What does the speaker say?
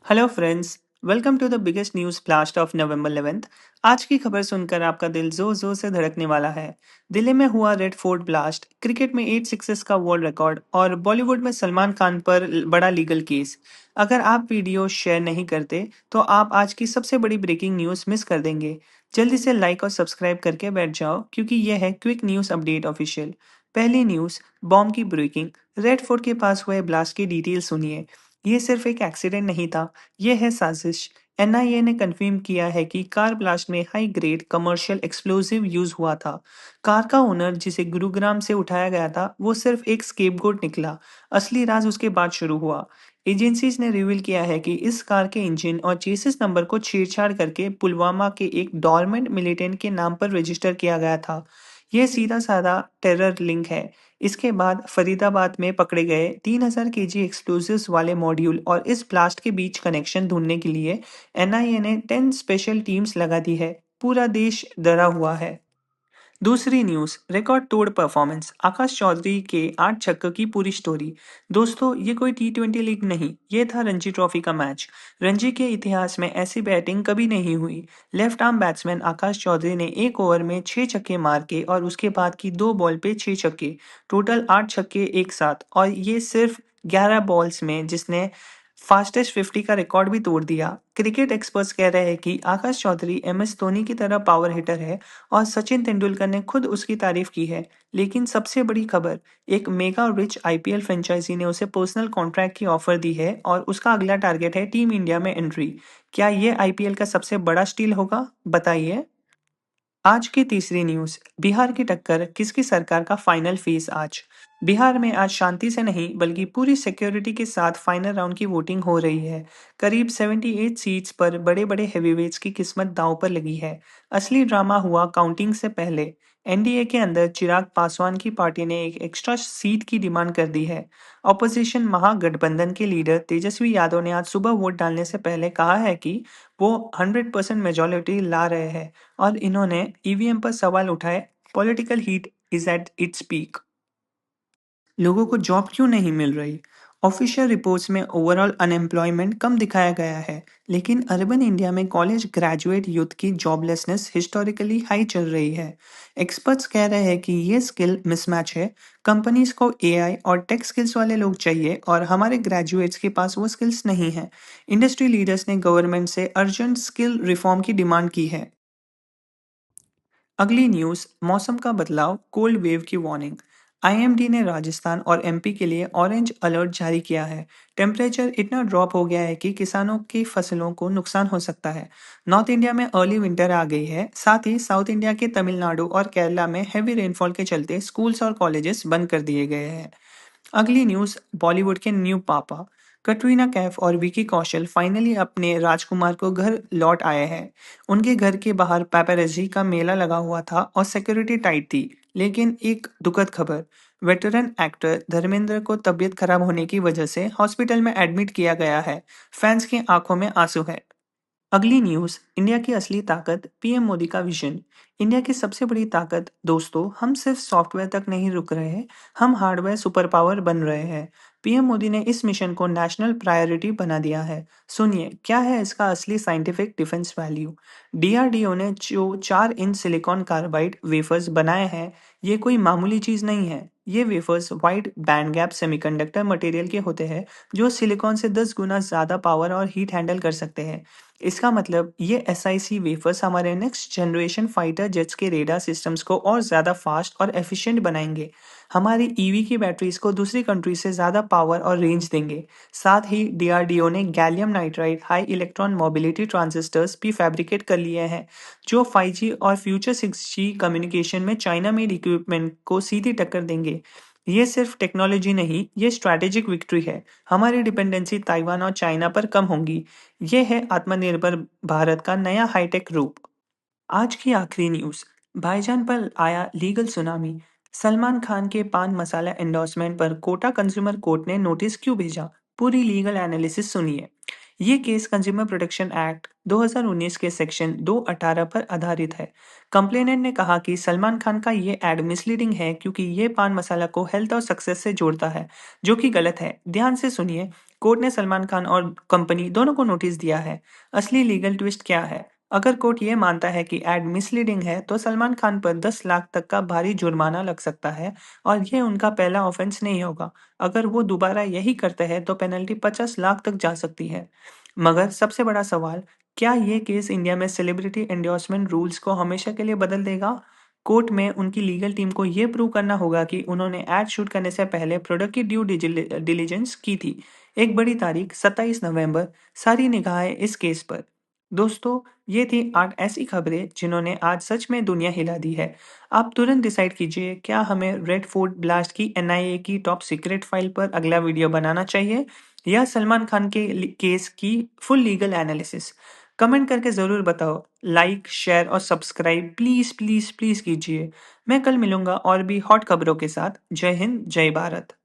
Hello friends, welcome to the biggest news blast of November 11th। आज की खबर सुनकर आपका दिल जोर जोर से धड़कने वाला है। दिल्ली में हुआ रेड फोर्ट ब्लास्ट, क्रिकेट में 8 सिक्सेस का वर्ल्ड रिकॉर्ड और बॉलीवुड में सलमान खान पर बड़ा लीगल केस। अगर आप वीडियो शेयर नहीं करते तो आप आज की सबसे बड़ी ब्रेकिंग न्यूज़ मिस कर देंगे। जल्दी से लाइक और सब्सक्राइब करके बैठ जाओ क्योंकि यह है क्विक न्यूज़ अपडेट ऑफिशियल। पहली न्यूज़, बॉम्ब की ब्रेकिंग। रेड फोर्ट के पास हुए ब्लास्ट की डिटेल सुनिए। ये सिर्फ एक एक्सीडेंट नहीं था, ये है साजिश। एनआईए ने कंफर्म किया है कि कार ब्लास्ट में high grade commercial explosive use हुआ था। कार का ओनर जिसे गुरुग्राम से उठाया गया था वो सिर्फ एक स्केपगोट निकला। असली राज उसके बाद शुरू हुआ। एजेंसीज ने रिवील किया है कि इस कार के इंजन और चेसिस नंबर को छेड़छाड़ करके पुलवामा के एक डॉर्मेंट मिलिटेंट के नाम पर रजिस्टर किया गया था। यह सीधा साधा टेरर लिंक है। इसके बाद फरीदाबाद में पकड़े गए 3000 केजी एक्सप्लोजिव्स वाले मॉड्यूल और इस ब्लास्ट के बीच कनेक्शन ढूंढने के लिए एनआईए ने 10 स्पेशल टीम्स लगा दी है। पूरा देश डरा हुआ है। दूसरी न्यूज़, रिकॉर्ड तोड़ परफॉर्मेंस, आकाश चौधरी के 8 छक्कों की पूरी स्टोरी। दोस्तों, ये कोई टी20 लीग नहीं, ये था रणजी ट्रॉफी का मैच। रणजी के इतिहास में ऐसी बैटिंग कभी नहीं हुई। लेफ्ट आर्म बैट्समैन आकाश चौधरी ने एक ओवर में 6 छक्के मार के और उसके बाद की 2 बॉल पे 6 छक्के, टोटल 8 छक्के एक साथ, और ये सिर्फ 11 बॉल्स में, जिसने फास्टेस्ट 50 का रिकॉर्ड भी तोड़ दिया। क्रिकेट एक्सपर्ट्स कह रहे हैं कि आकाश चौधरी एमएस धोनी की तरह पावर हिटर है और सचिन तेंदुलकर ने खुद उसकी तारीफ की है। लेकिन सबसे बड़ी खबर, एक मेगा रिच आईपीएल फ्रेंचाइजी ने उसे पर्सनल कॉन्ट्रैक्ट की ऑफर दी है और उसका अगला टारगेट है टीम इंडिया में एंट्री। क्या ये आईपीएल का सबसे बड़ा स्टील होगा? बताइए। आज की तीसरी न्यूज, बिहार की टक्कर, किसकी सरकार का फाइनल फेज आज। बिहार में आज शांति से नहीं बल्कि पूरी सिक्योरिटी के साथ फाइनल राउंड की वोटिंग हो रही है। करीब 78 सीट्स पर बड़े बड़े हेवीवेट्स की किस्मत दांव पर लगी है। असली ड्रामा हुआ काउंटिंग से पहले। एनडीए के अंदर चिराग पासवान की पार्टी ने एक एक्स्ट्रा सीट की डिमांड कर दी है। ऑपोजिशन महागठबंधन के लीडर तेजस्वी यादव ने आज सुबह वोट डालने से पहले कहा है कि वो 100% मेजोरिटी ला रहे हैं और इन्होंने ईवीएम पर सवाल उठाए। Political heat is at its peak. लोगों को जॉब क्यों नहीं मिल रही? ऑफिशियल रिपोर्ट्स में ओवरऑल अनएम्प्लॉयमेंट कम दिखाया गया है, लेकिन अर्बन इंडिया में कॉलेज ग्रेजुएट यूथ की जॉबलेसनेस हिस्टोरिकली हाई चल रही है। एक्सपर्ट्स कह रहे हैं कि ये स्किल मिसमैच है। कंपनीज को एआई और टेक स्किल्स वाले लोग चाहिए और हमारे ग्रेजुएट्स के पास वो स्किल्स नहीं है। इंडस्ट्री लीडर्स ने गवर्नमेंट से अर्जेंट स्किल रिफॉर्म की डिमांड की है। अगली न्यूज़, मौसम का बदलाव, कोल्ड वेव की वार्निंग। आईएमडी ने राजस्थान और एमपी के लिए ऑरेंज अलर्ट जारी किया है। टेम्परेचर इतना ड्रॉप हो गया है कि किसानों की फसलों को नुकसान हो सकता है। नॉर्थ इंडिया में अर्ली विंटर आ गई है, साथ ही साउथ इंडिया के तमिलनाडु और केरला में हैवी रेनफॉल के चलते स्कूल्स और कॉलेजेस बंद कर दिए गए हैं। अगली न्यूज, बॉलीवुड के न्यू पापा, कटरीना कैफ और विकी कौशल फाइनली अपने राजकुमार को घर लौट आए हैं। उनके घर के बाहर पैपेरजी का मेला लगा हुआ था और सिक्योरिटी टाइट थी। लेकिन एक दुखद खबर, वेटरन एक्टर धर्मेंद्र को तबीयत खराब होने की वजह से हॉस्पिटल में एडमिट किया गया है। फैंस की आंखों में आंसू है। अगली न्यूज, इंडिया की असली ताकत, पीएम मोदी का विजन। इंडिया की सबसे बड़ी ताकत दोस्तों, हम सिर्फ सॉफ्टवेयर तक नहीं रुक रहे हैं, हम हार्डवेयर सुपर पावर बन रहे हैं। पीएम मोदी ने इस मिशन को नेशनल प्रायोरिटी बना दिया है। सुनिए, क्या है इसका असली साइंटिफिक डिफेंस वैल्यू। डीआरडीओ ने जो 4 इंच सिलिकॉन कार्बाइड वेफर्स बनाए हैं, ये कोई मामूली चीज नहीं है। ये wafers wide band gap semiconductor material के होते हैं जो सिलिकॉन से 10 गुना ज्यादा पावर और हीट हैंडल कर सकते हैं। इसका मतलब ये एसआईसी वेफर्स हमारे नेक्स्ट जनरेशन फाइटर जेट्स के रेडार सिस्टम्स को और ज़्यादा फास्ट और एफिशिएंट बनाएंगे। हमारी ईवी की बैटरीज को दूसरी कंट्री से ज़्यादा पावर और रेंज देंगे। साथ ही डीआरडीओ ने gallium nitride high electron mobility transistors भी फैब्रिकेट कर लिए हैं, जो 5G और फ्यूचर 6G कम्युनिकेशन में चाइना मेड इक्विपमेंट को सीधी टक्कर देंगे। ये सिर्फ टेक्नोलॉजी नहीं, ये स्ट्रैटेजिक विक्ट्री है। हमारी डिपेंडेंसी ताइवान और चाइना पर कम होगी। ये है आत्मनिर्भर भारत का नया हाईटेक रूप। आज की आखिरी न्यूज, भाईजान पर आया लीगल सुनामी। सलमान खान के पान मसाला एंडोर्समेंट पर कोटा कंज्यूमर कोर्ट ने नोटिस क्यों भेजा? पूरी लीगल एनालिसिस सुनिए। ये केस कंज्यूमर प्रोटेक्शन एक्ट 2019 के सेक्शन 218 पर आधारित है। कंप्लेनेंट ने कहा कि सलमान खान का ये एड मिसलीडिंग है क्योंकि ये पान मसाला को हेल्थ और सक्सेस से जोड़ता है, जो कि गलत है। ध्यान से सुनिए। कोर्ट ने सलमान खान और कंपनी दोनों को नोटिस दिया है। असली लीगल ट्विस्ट क्या है? अगर कोर्ट ये मानता है कि एड मिसलीडिंग है, तो सलमान खान पर 10 लाख तक का भारी जुर्माना लग सकता है और ये उनका पहला ऑफेंस नहीं होगा। अगर वो दोबारा यही करते हैं, तो पेनल्टी 50 लाख तक जा सकती है। मगर सबसे बड़ा सवाल, क्या ये केस इंडिया में सेलिब्रिटी एंडोर्समेंट रूल्स को हमेशा के लिए बदल देगा? कोर्ट में उनकी लीगल टीम को ये प्रूव करना होगा कि उन्होंने एड शूट करने से पहले प्रोडक्ट की ड्यू डिलिजेंस की थी। एक बड़ी तारीख 27 नवंबर, सारी निगाहें इस केस पर। दोस्तों, ये थी 8 ऐसी खबरें जिन्होंने आज सच में दुनिया हिला दी है। आप तुरंत डिसाइड कीजिए, क्या हमें रेड फोर्ट ब्लास्ट की एनआईए की टॉप सीक्रेट फाइल पर अगला वीडियो बनाना चाहिए या सलमान खान के केस की फुल लीगल एनालिसिस। कमेंट करके ज़रूर बताओ। लाइक, शेयर और सब्सक्राइब प्लीज़ प्लीज़ प्लीज़ कीजिए। मैं कल मिलूंगा और भी हॉट खबरों के साथ। जय हिंद, जय भारत।